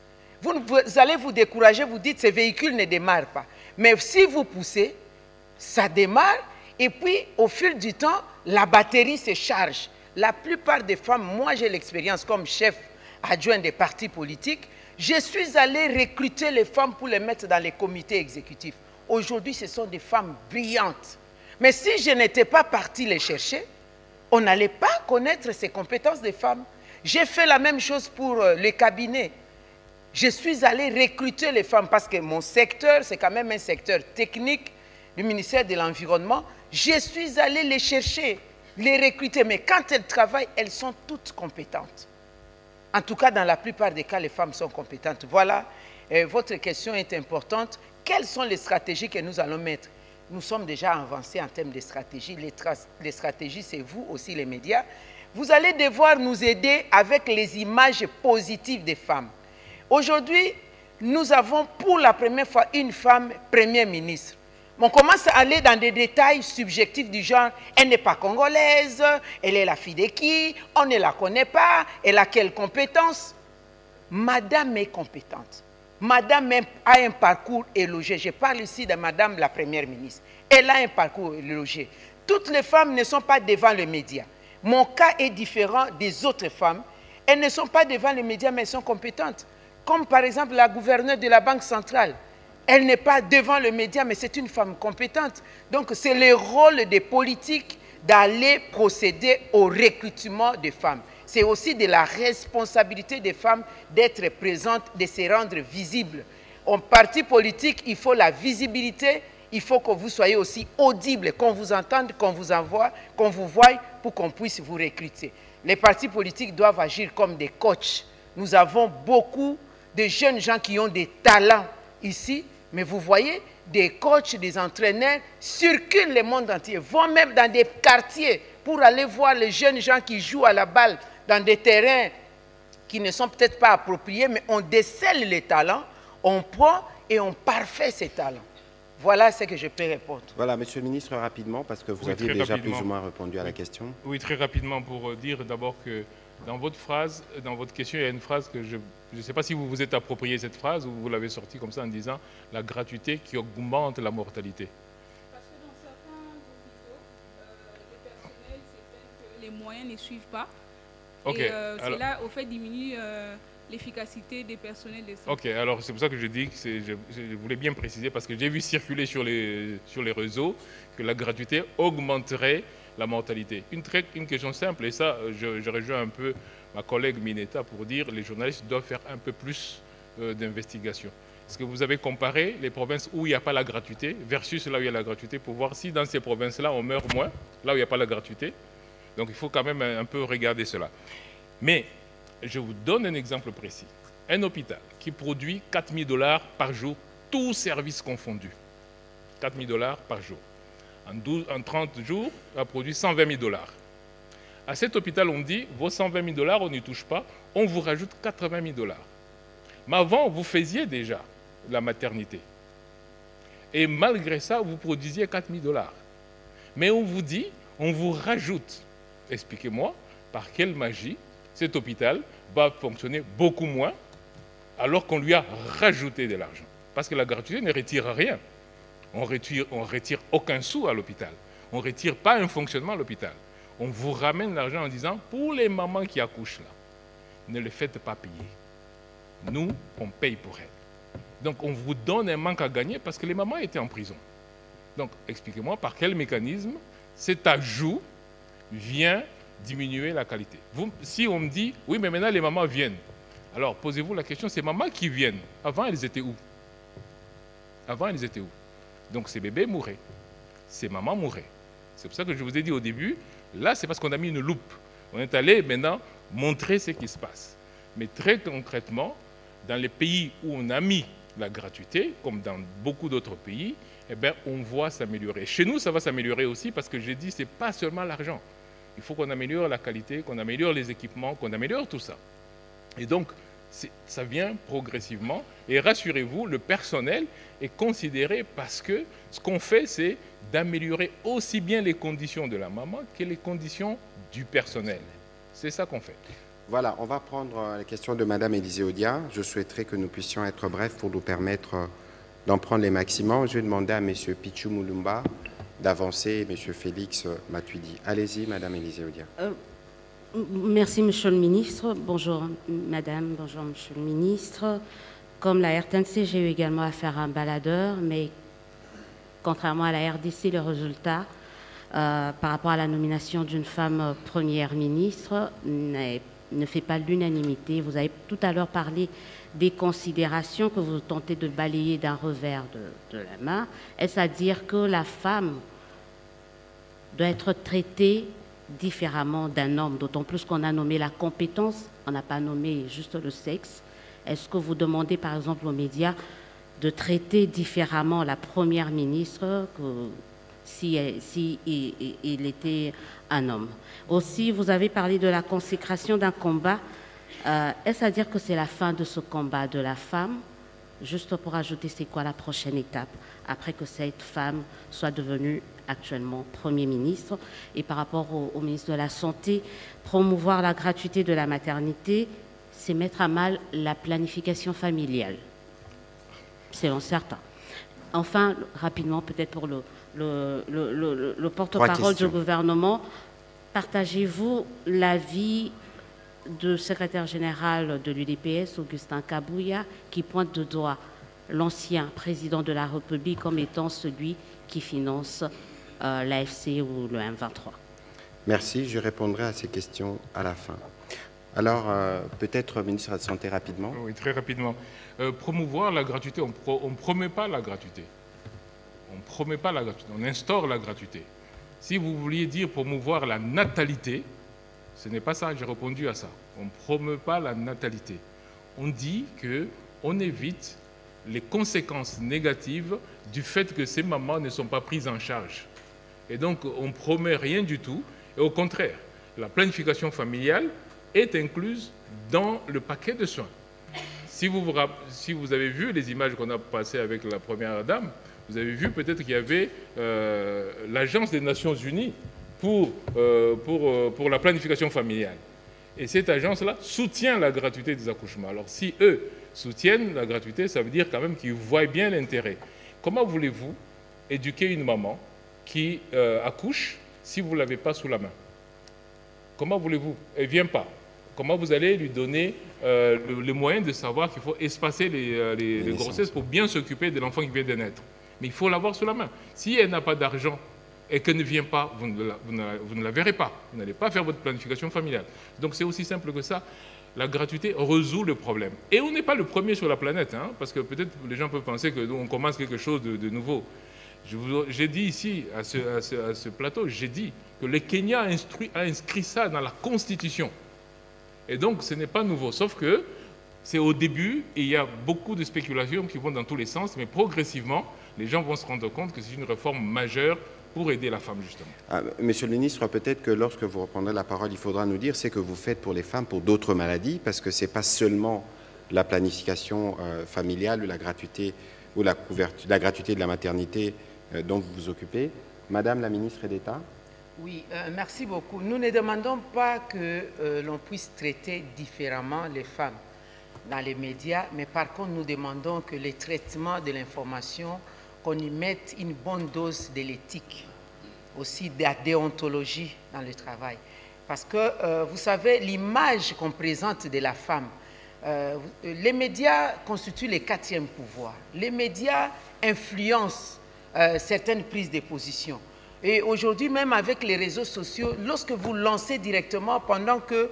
vous allez vous décourager, vous dites ces véhicules ne démarrent pas. Mais si vous poussez, ça démarre et puis au fil du temps, la batterie se charge. La plupart des femmes, moi j'ai l'expérience comme chef adjoint des partis politiques, je suis allé recruter les femmes pour les mettre dans les comités exécutifs. Aujourd'hui, ce sont des femmes brillantes. Mais si je n'étais pas parti les chercher, on n'allait pas connaître ces compétences des femmes. J'ai fait la même chose pour les cabinets. Je suis allé recruter les femmes parce que mon secteur, c'est quand même un secteur technique du ministère de l'Environnement. Je suis allé les chercher, les recruter. Mais quand elles travaillent, elles sont toutes compétentes. En tout cas, dans la plupart des cas, les femmes sont compétentes. Voilà, votre question est importante. Quelles sont les stratégies que nous allons mettre? Nous sommes déjà avancés en termes de stratégie. Les stratégies, c'est vous aussi, les médias. Vous allez devoir nous aider avec les images positives des femmes. Aujourd'hui, nous avons pour la première fois une femme première ministre. On commence à aller dans des détails subjectifs du genre, elle n'est pas congolaise, elle est la fille de qui, on ne la connaît pas, elle a quelle compétence? Madame est compétente. Madame a un parcours élogieux. Je parle ici de Madame la Première ministre. Elle a un parcours élogieux. Toutes les femmes ne sont pas devant les médias. Mon cas est différent des autres femmes. Elles ne sont pas devant les médias, mais elles sont compétentes. Comme par exemple la gouverneure de la Banque centrale. Elle n'est pas devant le média, mais c'est une femme compétente. Donc, c'est le rôle des politiques d'aller procéder au recrutement des femmes. C'est aussi de la responsabilité des femmes d'être présentes, de se rendre visibles. En parti politique, il faut la visibilité, il faut que vous soyez aussi audible, qu'on vous entende, qu'on vous envoie, qu'on vous voie pour qu'on puisse vous recruter. Les partis politiques doivent agir comme des coachs. Nous avons beaucoup de jeunes gens qui ont des talents ici, mais vous voyez, des coachs, des entraîneurs circulent le monde entier, vont même dans des quartiers pour aller voir les jeunes gens qui jouent à la balle dans des terrains qui ne sont peut-être pas appropriés, mais on décèle les talents, on prend et on parfait ces talents. Voilà ce que je peux répondre. Voilà, Monsieur le Ministre, rapidement, parce que vous aviez déjà plus ou moins répondu à la question. Oui, très rapidement, pour dire d'abord que dans votre phrase, dans votre question, il y a une phrase que je ne sais pas si vous vous êtes approprié cette phrase ou vous l'avez sortie comme ça en disant la gratuité qui augmente la mortalité. Parce que dans certains hôpitaux, le personnel s'étonne que les moyens ne suivent pas. Okay, et cela, au fait, diminue l'efficacité des personnels de santé. Ok, alors c'est pour ça que je dis que je voulais bien préciser parce que j'ai vu circuler sur les réseaux que la gratuité augmenterait la mortalité. Une question simple, et ça, je rejoins un peu ma collègue Mineta pour dire que les journalistes doivent faire un peu plus d'investigation. Est-ce que vous avez comparé les provinces où il n'y a pas la gratuité versus là où il y a la gratuité pour voir si dans ces provinces-là, on meurt moins, là où il n'y a pas la gratuité? Donc il faut quand même un peu regarder cela. Mais je vous donne un exemple précis. Un hôpital qui produit 4 000 $ par jour, tous services confondus. 4 000 $ par jour. En 30 jours, il a produit 120 000 $. À cet hôpital, on dit, vos 120 000 $, on n'y touche pas, on vous rajoute 80 000 $. Mais avant, vous faisiez déjà la maternité. Et malgré ça, vous produisiez 4 000 $. Mais on vous dit, on vous rajoute. Expliquez-moi, par quelle magie cet hôpital va fonctionner beaucoup moins alors qu'on lui a rajouté de l'argent. Parce que la gratuité ne retire rien. On retire aucun sou à l'hôpital. On ne retire pas un fonctionnement à l'hôpital. On vous ramène l'argent en disant, pour les mamans qui accouchent là, ne les faites pas payer. Nous, on paye pour elles. Donc, on vous donne un manque à gagner parce que les mamans étaient en prison. Donc, expliquez-moi par quel mécanisme cet ajout vient diminuer la qualité. Si on me dit, oui, mais maintenant les mamans viennent. Alors, posez-vous la question, ces mamans qui viennent, avant, elles étaient où? Avant, elles étaient où? Donc, ces bébés mouraient. Ces mamans mouraient. C'est pour ça que je vous ai dit au début, là, c'est parce qu'on a mis une loupe. On est allé maintenant montrer ce qui se passe. Mais très concrètement, dans les pays où on a mis la gratuité, comme dans beaucoup d'autres pays, eh bien, on voit s'améliorer. Chez nous, ça va s'améliorer aussi parce que j'ai dit, ce n'est pas seulement l'argent. Il faut qu'on améliore la qualité, qu'on améliore les équipements, qu'on améliore tout ça. Et donc, ça vient progressivement. Et rassurez-vous, le personnel est considéré parce que ce qu'on fait, c'est d'améliorer aussi bien les conditions de la maman que les conditions du personnel. C'est ça qu'on fait. Voilà, on va prendre la question de Madame Élisée Odia. Je souhaiterais que nous puissions être brefs pour nous permettre d'en prendre les maximums. Je vais demander à Monsieur Pichou Moulumba d'avancer et Monsieur Félix Matuidi. Allez-y, Madame Élisée Odia. Merci, Monsieur le Ministre. Bonjour, Madame. Bonjour, Monsieur le Ministre. Comme la RTNC, j'ai eu également affaire à un baladeur, mais contrairement à la RDC, le résultat par rapport à la nomination d'une femme première ministre ne fait pas l'unanimité. Vous avez tout à l'heure parlé des considérations que vous tentez de balayer d'un revers de la main. Est-ce à dire que la femme doit être traitée différemment d'un homme, d'autant plus qu'on a nommé la compétence, on n'a pas nommé juste le sexe? Est-ce que vous demandez par exemple aux médias de traiter différemment la première ministre que si il était un homme? Aussi, vous avez parlé de la consécration d'un combat. Est-ce à dire que c'est la fin de ce combat de la femme? Juste pour ajouter, c'est quoi la prochaine étape après que cette femme soit devenue actuellement Premier ministre? Et par rapport au ministre de la Santé, promouvoir la gratuité de la maternité, c'est mettre à mal la planification familiale, selon certains. Enfin, rapidement, peut-être pour le porte-parole du gouvernement, partagez-vous l'avis du secrétaire général de l'UDPS, Augustin Kabouya, qui pointe du doigt l'ancien président de la République comme étant celui qui finance l'AFC ou le M23? Merci, je répondrai à ces questions à la fin. Alors, peut-être, ministre de la Santé, rapidement. Oui, très rapidement. Promouvoir la gratuité, on ne promet pas la gratuité. On ne promet pas la gratuité, on instaure la gratuité. Si vous vouliez dire promouvoir la natalité, ce n'est pas ça, j'ai répondu à ça. On ne promeut pas la natalité. On dit qu'on évite les conséquences négatives du fait que ces mamans ne sont pas prises en charge. Et donc, on ne promet rien du tout. Et au contraire, la planification familiale est incluse dans le paquet de soins. Si vous avez vu les images qu'on a passées avec la Première Dame, vous avez vu peut-être qu'il y avait l'Agence des Nations Unies pour la planification familiale. Et cette agence-là soutient la gratuité des accouchements. Alors si eux soutiennent la gratuité, ça veut dire quand même qu'ils voient bien l'intérêt. Comment voulez-vous éduquer une maman qui accouche si vous ne l'avez pas sous la main? Comment voulez-vous? Elle ne vient pas. Comment vous allez lui donner le moyen de savoir qu'il faut espacer les grossesses pour bien s'occuper de l'enfant qui vient de naître? Mais il faut l'avoir sous la main. Si elle n'a pas d'argent et qu'elle ne vient pas, vous ne la verrez pas. Vous n'allez pas faire votre planification familiale. Donc c'est aussi simple que ça. La gratuité résout le problème. Et on n'est pas le premier sur la planète, hein, parce que peut-être les gens peuvent penser qu'on commence quelque chose de nouveau. J'ai dit ici, à ce plateau, j'ai dit que le Kenya a inscrit ça dans la Constitution. Et donc, ce n'est pas nouveau, sauf que c'est au début, et il y a beaucoup de spéculations qui vont dans tous les sens, mais progressivement, les gens vont se rendre compte que c'est une réforme majeure pour aider la femme, justement. Monsieur le ministre, peut-être que lorsque vous reprendrez la parole, il faudra nous dire ce que vous faites pour les femmes pour d'autres maladies, parce que ce n'est pas seulement la planification familiale ou la gratuité de la maternité dont vous vous occupez. Madame la ministre d'État. Oui, merci beaucoup. Nous ne demandons pas que l'on puisse traiter différemment les femmes dans les médias, mais par contre, nous demandons que les traitements de l'information, qu'on y mette une bonne dose de l'éthique, aussi de la déontologie dans le travail. Parce que, vous savez, l'image qu'on présente de la femme, les médias constituent le 4e pouvoir. Les médias influencent certaines prises de position. Et aujourd'hui, même avec les réseaux sociaux, lorsque vous lancez directement, pendant que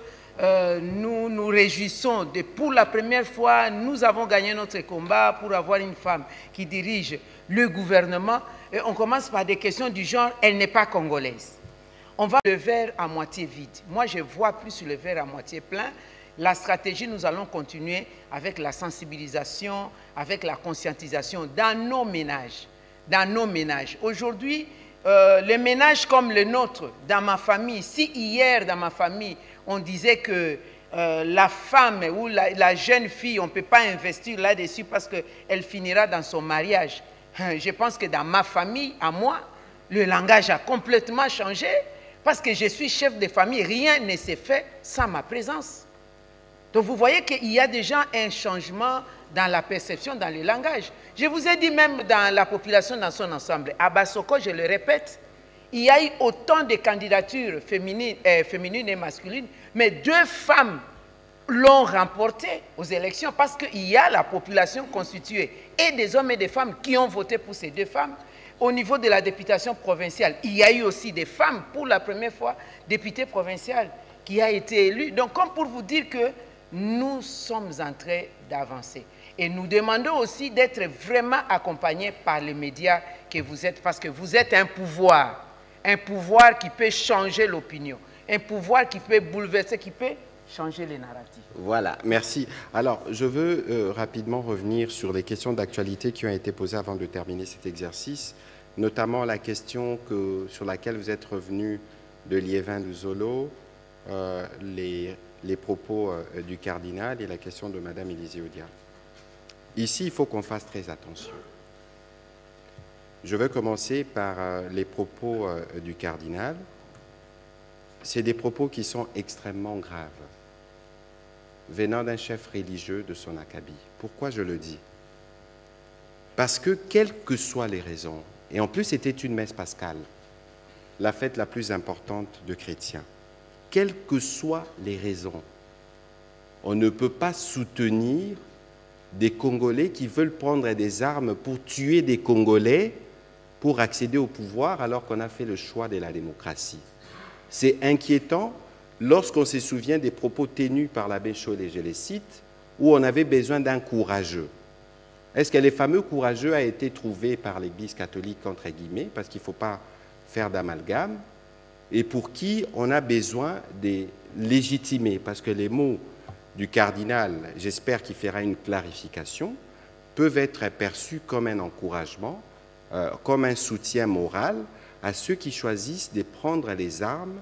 nous nous réjouissons de, pour la première fois, nous avons gagné notre combat pour avoir une femme qui dirige le gouvernement, et on commence par des questions du genre « elle n'est pas congolaise ». On va le verre à moitié vide. Moi, je vois plus le verre à moitié plein. La stratégie, nous allons continuer avec la sensibilisation, avec la conscientisation dans nos ménages. Dans nos ménages. Aujourd'hui, les ménages comme le nôtre, dans ma famille, si hier dans ma famille, on disait que la femme ou la jeune fille, on ne peut pas investir là-dessus parce qu'elle finira dans son mariage. Je pense que dans ma famille, à moi, le langage a complètement changé parce que je suis chef de famille. Rien ne s'est fait sans ma présence. Donc vous voyez qu'il y a déjà un changement dans la perception, dans le langage. Je vous ai dit même dans la population dans son ensemble. À Bassoko, je le répète, il y a eu autant de candidatures féminines et masculines, mais 2 femmes l'ont remporté aux élections parce qu'il y a la population constituée et des hommes et des femmes qui ont voté pour ces 2 femmes. Au niveau de la députation provinciale, il y a eu aussi des femmes, pour la première fois, députées provinciales, qui a été élues. Donc, comme pour vous dire que nous sommes en train d'avancer. Et nous demandons aussi d'être vraiment accompagnés par les médias que vous êtes, parce que vous êtes un pouvoir qui peut changer l'opinion, un pouvoir qui peut bouleverser, qui peut changer les narratifs. Voilà, merci. Alors, je veux rapidement revenir sur les questions d'actualité qui ont été posées avant de terminer cet exercice, notamment la question sur laquelle vous êtes revenu de Liévin Luzolo, les propos du cardinal et la question de Mme Élisée Odia. Ici, il faut qu'on fasse très attention. Je veux commencer par les propos du cardinal. C'est des propos qui sont extrêmement graves, venant d'un chef religieux de son acabit. Pourquoi je le dis? Parce que, quelles que soient les raisons, et en plus c'était une messe pascale, la fête la plus importante de chrétiens, quelles que soient les raisons, on ne peut pas soutenir des Congolais qui veulent prendre des armes pour tuer des Congolais pour accéder au pouvoir alors qu'on a fait le choix de la démocratie. C'est inquiétant lorsqu'on se souvient des propos tenus par l'abbé Chollet, je les cite, où on avait besoin d'un courageux. Est-ce que les fameux courageux a été trouvé par l'Église catholique, entre guillemets, parce qu'il ne faut pas faire d'amalgame, et pour qui on a besoin de légitimer, parce que les mots du cardinal, j'espère qu'il fera une clarification, peuvent être perçus comme un encouragement, comme un soutien moral à ceux qui choisissent de prendre les armes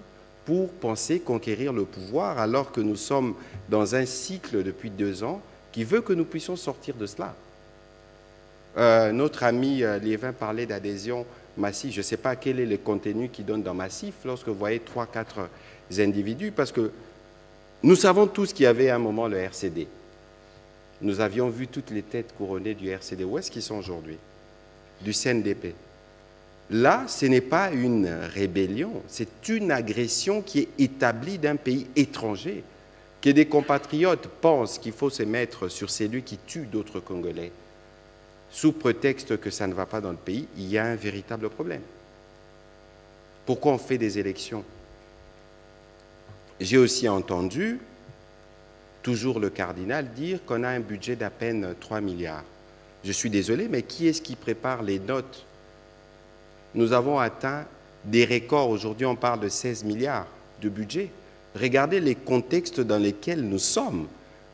pour penser conquérir le pouvoir, alors que nous sommes dans un cycle depuis 2 ans qui veut que nous puissions sortir de cela. Notre ami Liévin parlait d'adhésion massive. Je ne sais pas quel est le contenu qu'il donne dans massif lorsque vous voyez 3-4 individus, parce que nous savons tous qu'il y avait à un moment le RCD. Nous avions vu toutes les têtes couronnées du RCD. Où est-ce qu'ils sont aujourd'hui? Du CNDP. Là, ce n'est pas une rébellion, c'est une agression qui est établie d'un pays étranger. Que des compatriotes pensent qu'il faut se mettre sur celui qui tue d'autres Congolais, sous prétexte que ça ne va pas dans le pays, il y a un véritable problème. Pourquoi on fait des élections? J'ai aussi entendu, toujours le cardinal, dire qu'on a un budget d'à peine 3 milliards. Je suis désolé, mais qui est-ce qui prépare les notes? Nous avons atteint des records. Aujourd'hui, on parle de 16 milliards de budget. Regardez les contextes dans lesquels nous sommes,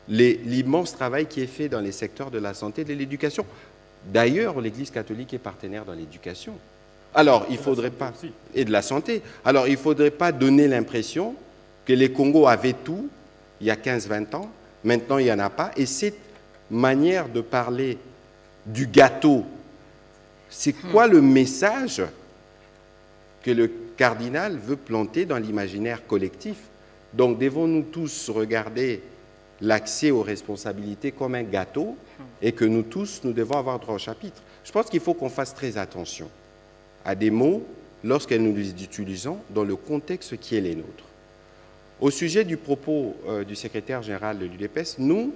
l'immense travail qui est fait dans les secteurs de la santé et de l'éducation. D'ailleurs, l'Église catholique est partenaire dans l'éducation. Alors, il ne faudrait pas... Et de la santé. Alors, il ne faudrait pas donner l'impression que les Congos avaient tout il y a 15-20 ans. Maintenant, il n'y en a pas. Et cette manière de parler du gâteau, c'est quoi le message que le cardinal veut planter dans l'imaginaire collectif? Donc, devons-nous tous regarder l'accès aux responsabilités comme un gâteau et que nous tous, nous devons avoir droit au chapitre? Je pense qu'il faut qu'on fasse très attention à des mots lorsque nous les utilisons dans le contexte qui est le nôtre. Au sujet du propos du secrétaire général de l'UDPS, nous,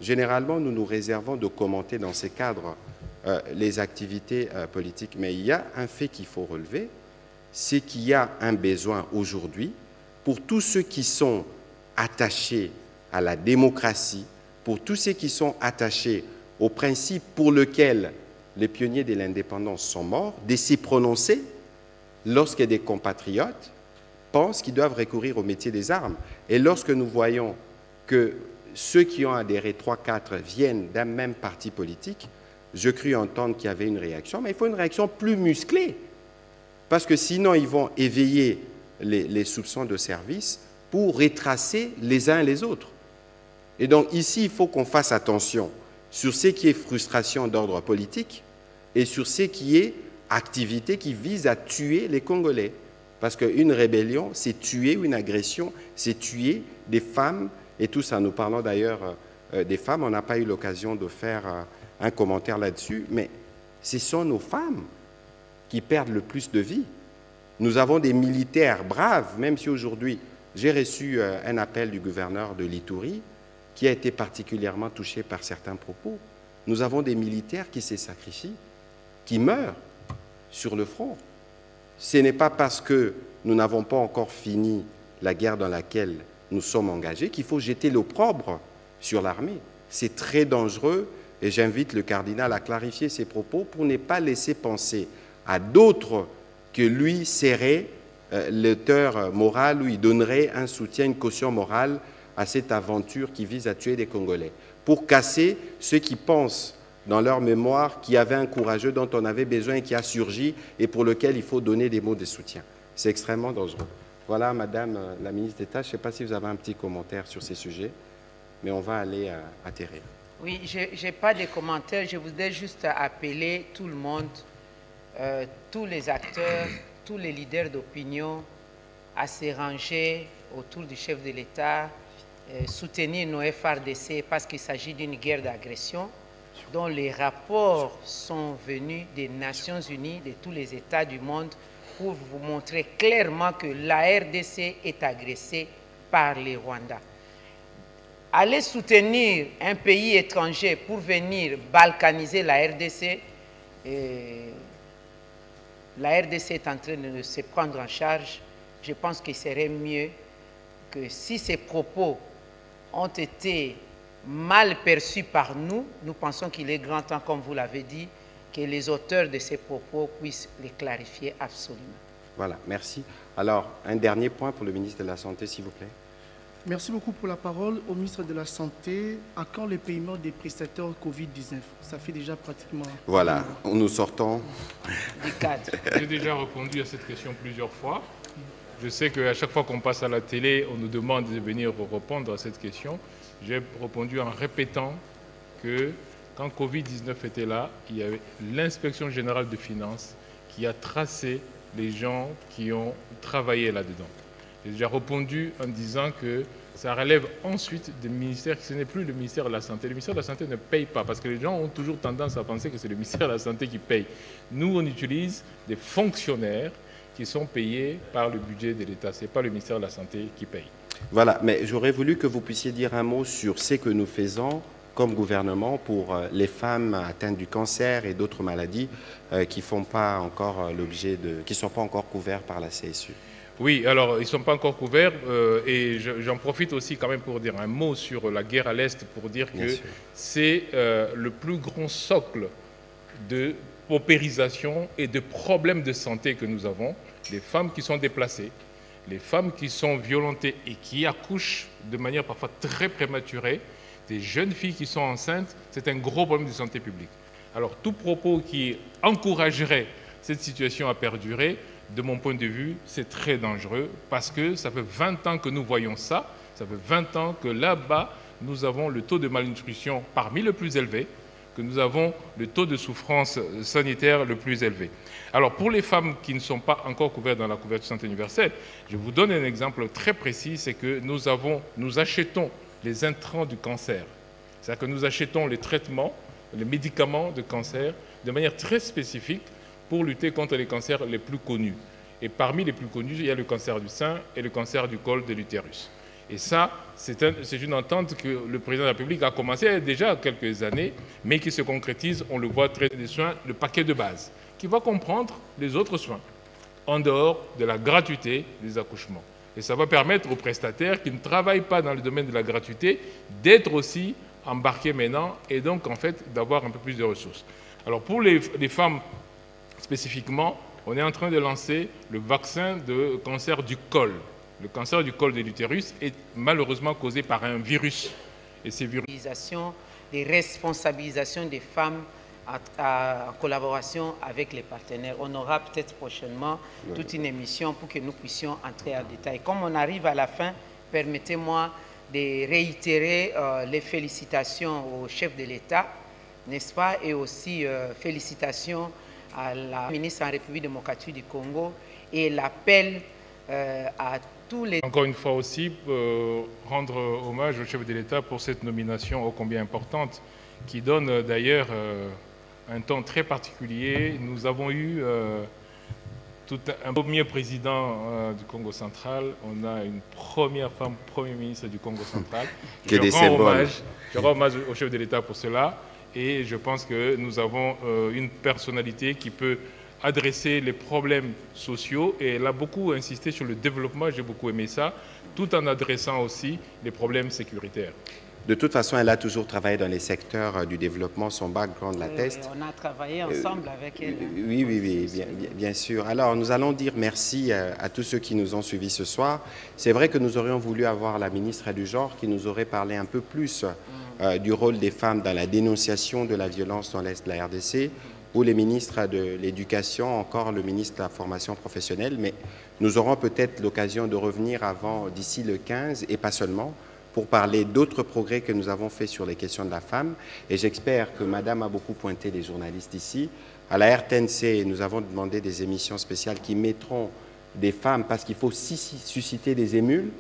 généralement, nous nous réservons de commenter dans ces cadres les activités politiques. Mais il y a un fait qu'il faut relever, c'est qu'il y a un besoin aujourd'hui pour tous ceux qui sont attachés à la démocratie, pour tous ceux qui sont attachés aux principes pour lesquels les pionniers de l'indépendance sont morts, de s'y prononcer lorsque des compatriotes pensent qu'ils doivent recourir au métier des armes. Et lorsque nous voyons que ceux qui ont adhéré 3-4 viennent d'un même parti politique, je crus entendre qu'il y avait une réaction, mais il faut une réaction plus musclée, parce que sinon ils vont éveiller les soupçons de service pour retracer les uns les autres. Et donc ici, il faut qu'on fasse attention sur ce qui est frustration d'ordre politique et sur ce qui est activité qui vise à tuer les Congolais. Parce qu'une rébellion, c'est tuer, une agression, c'est tuer des femmes Et tout ça, nous parlons d'ailleurs des femmes. On n'a pas eu l'occasion de faire un commentaire là-dessus, mais ce sont nos femmes qui perdent le plus de vie. Nous avons des militaires braves, même si aujourd'hui, j'ai reçu un appel du gouverneur de l'Ituri qui a été particulièrement touché par certains propos. Nous avons des militaires qui se sacrifient, qui meurent sur le front. Ce n'est pas parce que nous n'avons pas encore fini la guerre dans laquelle nous sommes engagés qu'il faut jeter l'opprobre sur l'armée. C'est très dangereux et j'invite le cardinal à clarifier ses propos pour ne pas laisser penser à d'autres que lui serait l'auteur moral ou il donnerait un soutien, une caution morale à cette aventure qui vise à tuer des Congolais. Pour casser ceux qui pensent dans leur mémoire qu'il y avait un courageux dont on avait besoin et qui a surgi et pour lequel il faut donner des mots de soutien. C'est extrêmement dangereux. Voilà, Madame la ministre d'État, je ne sais pas si vous avez un petit commentaire sur ces sujets, mais on va aller atterrir. Oui, je n'ai pas de commentaires, je voudrais juste appeler tout le monde, tous les acteurs, tous les leaders d'opinion à se ranger autour du chef de l'État, soutenir nos FARDC parce qu'il s'agit d'une guerre d'agression dont les rapports sont venus des Nations Unies, de tous les États du monde, pour vous montrer clairement que la RDC est agressée par les Rwandais. Aller soutenir un pays étranger pour venir balkaniser la RDC, la RDC est en train de se prendre en charge. Je pense qu'il serait mieux que si ces propos ont été mal perçus par nous, nous pensons qu'il est grand temps, comme vous l'avez dit, que les auteurs de ces propos puissent les clarifier absolument. Voilà, merci. Alors, un dernier point pour le ministre de la Santé, s'il vous plaît. Merci beaucoup pour la parole au ministre de la Santé. À quand le paiement des prestataires Covid-19? Ça fait déjà pratiquement... Voilà, nous sortons du cadre. J'ai déjà répondu à cette question plusieurs fois. Je sais qu'à chaque fois qu'on passe à la télé, on nous demande de venir répondre à cette question. J'ai répondu en répétant que quand Covid-19 était là, il y avait l'inspection générale de finances qui a tracé les gens qui ont travaillé là-dedans. J'ai déjà répondu en disant que ça relève ensuite des ministères, ce n'est plus le ministère de la Santé. Le ministère de la Santé ne paye pas parce que les gens ont toujours tendance à penser que c'est le ministère de la Santé qui paye. Nous, on utilise des fonctionnaires qui sont payés par le budget de l'État. Ce n'est pas le ministère de la Santé qui paye. Voilà, mais j'aurais voulu que vous puissiez dire un mot sur ce que nous faisons comme gouvernement pour les femmes atteintes du cancer et d'autres maladies qui font pas encore l'objet de, qui ne sont pas encore couverts par la CSU. Oui, alors ils ne sont pas encore couverts et j'en profite aussi quand même pour dire un mot sur la guerre à l'Est pour dire que c'est le plus grand socle de paupérisation et de problèmes de santé que nous avons. Les femmes qui sont déplacées, les femmes qui sont violentées et qui accouchent de manière parfois très prématurée, des jeunes filles qui sont enceintes, c'est un gros problème de santé publique. Alors tout propos qui encouragerait cette situation à perdurer, de mon point de vue, c'est très dangereux parce que ça fait 20 ans que nous voyons ça, ça fait 20 ans que là-bas, nous avons le taux de malnutrition parmi les plus élevés, que nous avons le taux de souffrance sanitaire le plus élevé. Alors pour les femmes qui ne sont pas encore couvertes dans la couverture santé universelle, je vous donne un exemple très précis, c'est que nous achetons les intrants du cancer. C'est-à-dire que nous achetons les traitements, les médicaments de cancer de manière très spécifique pour lutter contre les cancers les plus connus. Et parmi les plus connus, il y a le cancer du sein et le cancer du col de l'utérus. Et ça, c'est une entente que le président de la République a commencé il y a déjà quelques années, mais qui se concrétise, on le voit, très des soins, le paquet de base, qui va comprendre les autres soins, en dehors de la gratuité des accouchements. Et ça va permettre aux prestataires qui ne travaillent pas dans le domaine de la gratuité d'être aussi embarqués maintenant et donc en fait d'avoir un peu plus de ressources. Alors pour les femmes spécifiquement, on est en train de lancer le vaccin de cancer du col. Le cancer du col de l'utérus est malheureusement causé par un virus. Et ces virus... Des responsabilisations des femmes en collaboration avec les partenaires. On aura peut-être prochainement toute une émission pour que nous puissions entrer en détail. Comme on arrive à la fin, permettez-moi de réitérer les félicitations au chef de l'État, n'est-ce pas, et aussi félicitations à la ministre en République démocratique du Congo et l'appel à tous les... Encore une fois aussi, rendre hommage au chef de l'État pour cette nomination ô combien importante, qui donne d'ailleurs un temps très particulier. Nous avons eu tout un premier président du Congo central, on a une première femme Premier ministre du Congo central. Je rends hommage au chef de l'État pour cela, et je pense que nous avons une personnalité qui peut adresser les problèmes sociaux, et elle a beaucoup insisté sur le développement, j'ai beaucoup aimé ça, tout en adressant aussi les problèmes sécuritaires. De toute façon, elle a toujours travaillé dans les secteurs du développement, son background l'atteste. On a travaillé ensemble avec elle. Oui, bien sûr. Alors, nous allons dire merci à tous ceux qui nous ont suivis ce soir. C'est vrai que nous aurions voulu avoir la ministre du Genre qui nous aurait parlé un peu plus du rôle des femmes dans la dénonciation de la violence dans l'Est de la RDC, ou les ministres de l'Éducation, encore le ministre de la Formation professionnelle. Mais nous aurons peut-être l'occasion de revenir d'ici le 15, et pas seulement, pour parler d'autres progrès que nous avons faits sur les questions de la femme. Et j'espère que Madame a beaucoup pointé les journalistes ici. À la RTNC, nous avons demandé des émissions spéciales qui mettront des femmes, parce qu'il faut susciter des émules,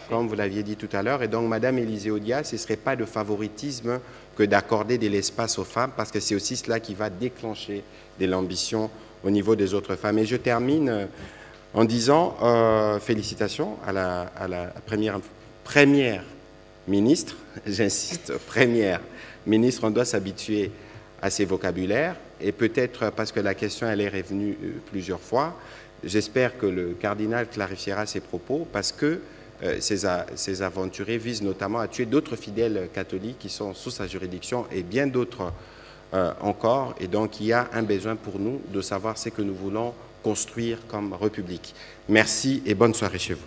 comme vous l'aviez dit tout à l'heure. Et donc, Madame Élisée Odia, ce ne serait pas de favoritisme que d'accorder de l'espace aux femmes, parce que c'est aussi cela qui va déclencher de l'ambition au niveau des autres femmes. Et je termine en disant félicitations à la première ministre, j'insiste, première ministre. On doit s'habituer à ces vocabulaires, et peut-être parce que la question elle est revenue plusieurs fois, j'espère que le cardinal clarifiera ses propos, parce que ces aventuriers visent notamment à tuer d'autres fidèles catholiques qui sont sous sa juridiction, et bien d'autres encore. Et donc il y a un besoin pour nous de savoir ce que nous voulons construire comme République. Merci et bonne soirée chez vous.